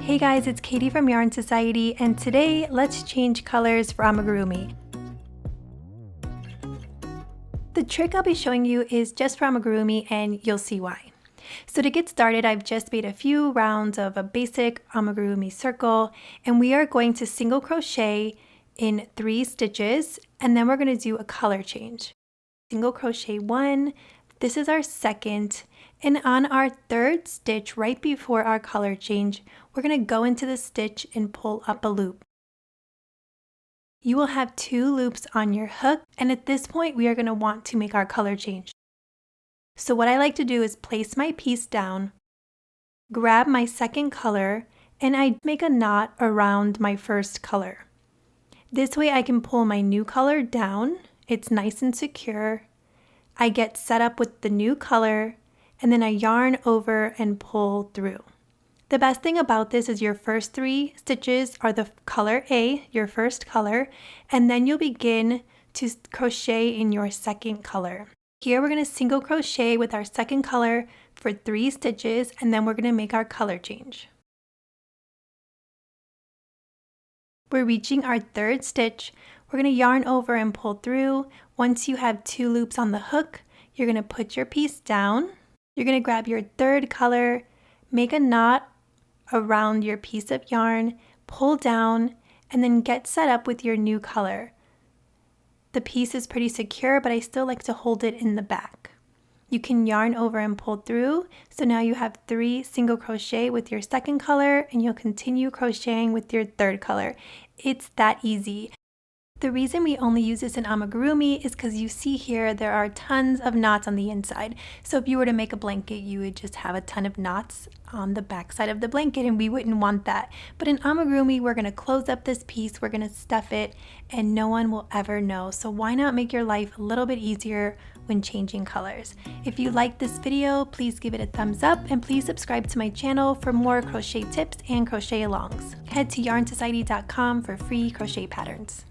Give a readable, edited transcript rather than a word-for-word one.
Hey guys, it's Katie from Yarn Society, and today let's change colors for amigurumi. The trick I'll be showing you is just for amigurumi, and you'll see why. So to get started, I've just made a few rounds of a basic amigurumi circle, and we are going to single crochet in 3 stitches, and then we're going to do a color change. Single crochet 1, this is our second, and on our 3rd stitch right before our color change, we're going to go into the stitch and pull up a loop. You will have 2 loops on your hook, and at this point we are going to want to make our color change. So what I like to do is place my piece down, grab my second color, and I make a knot around my first color. This way I can pull my new color down, it's nice and secure. I get set up with the new color, and then I yarn over and pull through. The best thing about this is your first 3 stitches are the color A, your first color, and then you'll begin to crochet in your second color. Here we're going to single crochet with our second color for 3 stitches, and then we're going to make our color change. We're reaching our 3rd stitch. We're going to yarn over and pull through. Once you have 2 loops on the hook, you're going to put your piece down. You're going to grab your 3rd color, make a knot around your piece of yarn, pull down, and then get set up with your new color. The piece is pretty secure, but I still like to hold it in the back. You can yarn over and pull through, so now you have 3 single crochet with your second color, and you'll continue crocheting with your 3rd color. It's that easy. The reason we only use this in amigurumi is because you see here there are tons of knots on the inside. So if you were to make a blanket, you would just have a ton of knots on the back side of the blanket, and we wouldn't want that. But in amigurumi, we're going to close up this piece, we're going to stuff it, and no one will ever know. So why not make your life a little bit easier when changing colors? If you like this video, please give it a thumbs up, and please subscribe to my channel for more crochet tips and crochet alongs. Head to yarnsociety.com for free crochet patterns.